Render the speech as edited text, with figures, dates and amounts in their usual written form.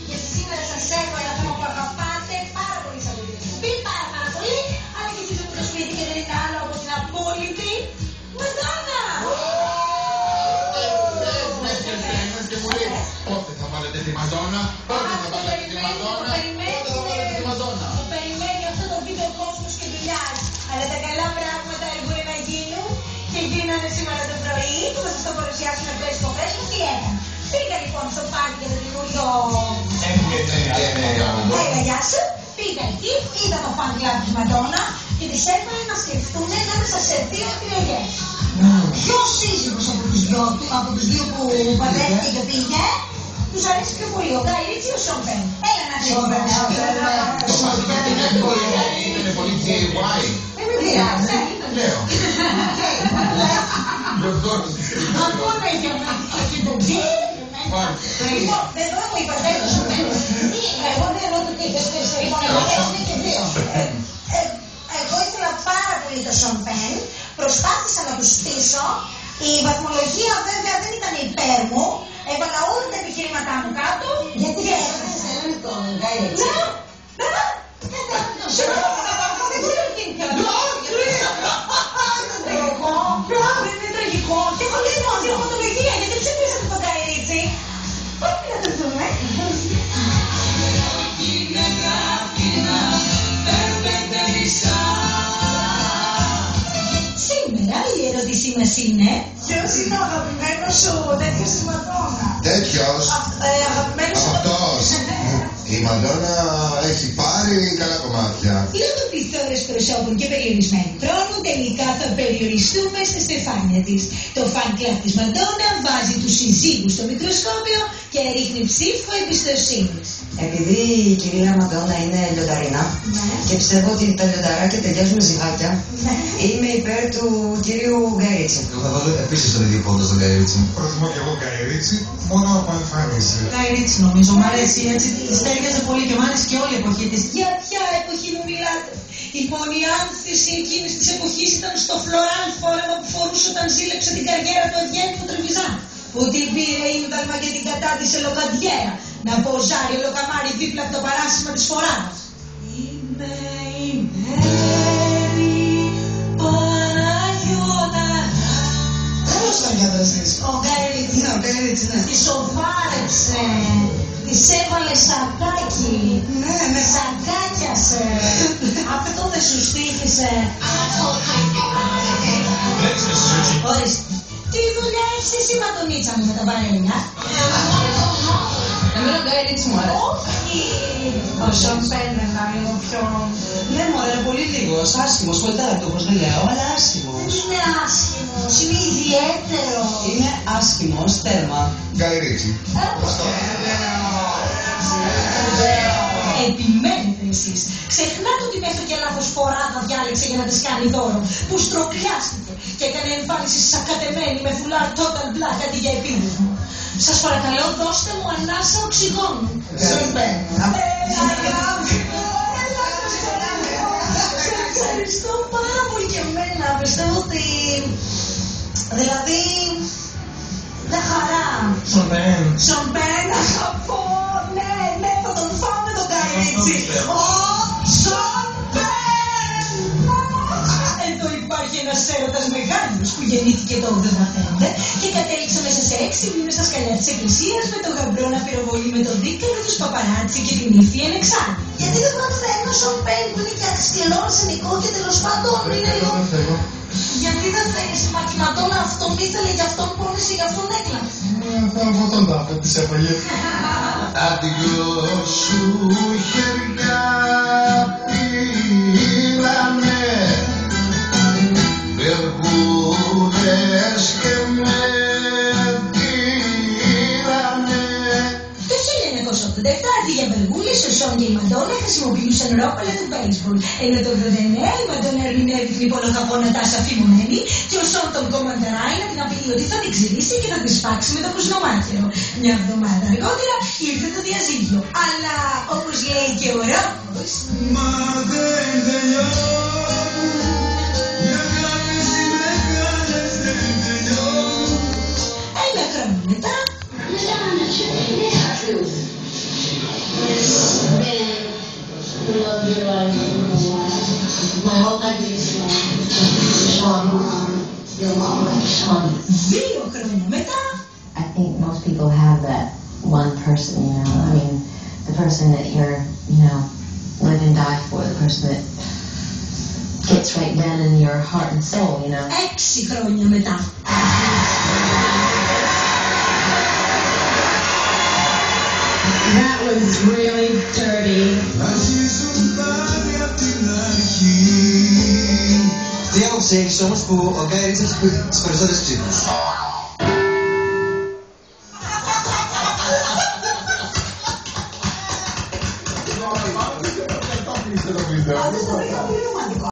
Γιατί σήμερα σας έχω ένα θέμα που αγαπάτε πάρα πολύ σαν το δικό μου. Πει πάρα πολύ, αλλά και εσείς από το σπίτι και δεν είναι άλλο από την απόλυτη Μαντόνα! Πότε θα βάλετε τη Μαντόνα, πότε θα βάλετε τη Μαντόνα, πότε θα βάλετε τη Μαντόνα. Το περιμένει αυτό το βίντεο κόσμος και δουλειάς. Αλλά τα καλά πράγματα μπορεί να γίνουν και γίνανε σήμερα το πρωί που θα σας το παρουσιάσουμε φρέσκο φρέσκο. Τι έκανα. Πήγα λοιπόν στο πάρκι για το καινούριο. Έλα, γεια σου. Πήγα εκεί, είδα το fan club της Μαντόνα και τις έφερε να σκεφτούν ανάμεσα σε δύο επιλογές. Ποιος σύζυγος από τους δύο που παντρεύτηκε και πήγε, τους αρέσει πιο πολύ, ο Γκάι Ρίτσι ή ο Σον Πεν. Έλα να δείτε. Το πάρτι είναι πολύ DIY. Δεν με πειράζει. Λέω. Ακόμα για να και τον τζιν. Λοιπόν, εδώ μου είπατε, εγώ δεν λέω ότι λοιπόν, εγώ έχω και δύο. Εγώ ήθελα πάρα πολύ το Σον Πεν, προσπάθησα να τους στήσω, η βαθμολογία βέβαια δεν ήταν υπέρ μου, έβαλα όλα τα επιχειρήματά μου κάτω. Γιατί δεν τον Γκάι Ρίτσι. Ναι, δεν ξέρω τι είναι καλά. Δεν είναι τραγικό. Και εγώ δεν έχω τη βαθμολογία, γιατί ψηφίσατε τον Γκάι Ρίτσι. Πρέπει να το δούμε. Σήμερα η ερώτησή μας είναι: ποιος είναι ο αγαπημένος σου τέτοιος της Μαντόνα? Τέτοιος? Αγαπημένος σου. Αυτός. Η Μαντόνα έχει πάρει καλά κομμάτια. Λόγω πληθώρας προσώπων και περιορισμένου χρόνου, τελικά θα περιοριστούμε στα στεφάνια της. Το fan club της Μαντόνα βάζει τους συζύγους στο μικροσκόπιο και ρίχνει ψήφο εμπιστοσύνης. Επειδή η κυρία Μαντόνα είναι λιονταρίνα και πιστεύω ότι τα λιονταράκια ταιριάζουν με ζυγάκια, είμαι υπέρ του κυρίου Γκάι Ρίτσι. Εγώ θα βάλω επίσης τον ίδιο πόντο στον Γκάι Ρίτσι. Προτιμώ και εγώ Γκάι Ρίτσι, μόνο από εμφάνιση. Γκάι Ρίτσι νομίζω, μ' αρέσει έτσι, της τέριαζε πολύ και μ' άρεσε και όλη η εποχή της. Για ποια εποχή μου μιλάτε? Λοιπόν, η άνθηση εκείνης της εποχής ήταν στο φλωράλ φόρεμα που φορούσε όταν ζήλεψε την καριέρα του Ευγένη του Τρεβιζάν. Που την πήρε ίνταλμα και την κατάτησε λοκαντιέρα. Να ποζάρει ολοκαμάρι δίπλα από το παράσημα της φοράς. Είμαι η Μέρη Παναγιώτα. Πώς θα διαδραστείς? Ο Γκάι Ρίτσι. Ναι, ο Γκάι Ρίτσι, ναι. Τη σοβάρεψε. Της έβαλε σακάκι. Ναι. Σακάκιασε. Αυτό δεν σου στήχησε? Ορίστε. Τι δουλειά έχεις εσύ Μαντονίτσα μου με τα βαρέλια? Εμένα ο Γκάι Ρίτσι μου αρέσει. Όχι. Ο Σον Πεν είναι λίγο πιο... Ναι, μου αρέσει πολύ λίγος, άσχημος, κοντάρακτο όπως δεν λέω, αλλά άσχημος. Είναι άσχημος, είναι ιδιαίτερο. Είναι άσχημος, τέρμα. Γκάι Ρίτσι. Επιμένετε εσείς. Ξεχνάτε ότι μέχρι και λάθος φορά θα διάλεξε για να της κάνει δώρο. Που στροπιάστηκε και έκανε εμφάνιση σακατεμένη με φουλάρ total black αντί για επίδεσμο. Σας παρακαλώ, δώστε μου ανάσα οξυγόνου. Σον Πεν. Αγάπη μου, σε ευχαριστώ πάρα πολύ και εμένα. Πιστεύω ότι... Δηλαδή... Μια χαρά. Σον Πεν. Σον Πεν, αγαπώ. Ναι, θα τον φάμε τον Γκάι Ρίτσι. Ω, Σον Πεν. Εδώ υπάρχει ένας έρωτας μεγάλος που γεννήθηκε το 85 και κατέληξε μέσα σε 6 μήνες στα σκαλιά της εκκλησίας με τον γαμπρό να πυροβολεί με τον δίκτυο, τους παπαράτσι και την ύφη ενεξάρτητη. Γιατί δεν πρότεινα ένα Σον Πεν που είναι και αξιελό, αρσενικό και τέλος πάντων είναι λίγο... Γιατί δεν θέλεις τη Μαντόνα αυτόν ήθελε γι' αυτόν πόνισε, γι' αυτόν έκλαψε. Θα από τον τάφο της έφαγε. Απ' τη δυο σου χέρια πήραμε περκούδες και με πήραμε. Το 87 τη Γιαμπελγούλης, ο Σον και η Μαντόνα χρησιμοποιούσαν ρόπαλα του baseball. Ενώ το 89 η Μαντόνα ερμηνεύει την υπολογαπό Νατάσα Φιμονέλη και ο Σον τον κομμανταράει να την απειλεί ότι θα την ξυρίσει και θα την σπάξει με το κουσνομάτιρο. Μια εβδομάδα αργότερα ήρθε το διαζύγιο. Αλλά όπως λέει και ο Ρόκος, Μα δεν τελειώνει, μια γραμμή μεγάλες δεν τελειώνει. ένα χρόνο μετά, δύο χρόνια μετά, I think most people have that one person, you know. I mean, the person that you're, you know, live and die for, the person that gets right down in your heart and soul, you know. 6 χρόνια μετά. That was really dirty. Να ζήσουν πάλι απ' την αρχή. Τι άποψη έχεις όμως που ο Γκάι Ρίτσι έχει τις περισσότερες ψήφους? Το βίντεο.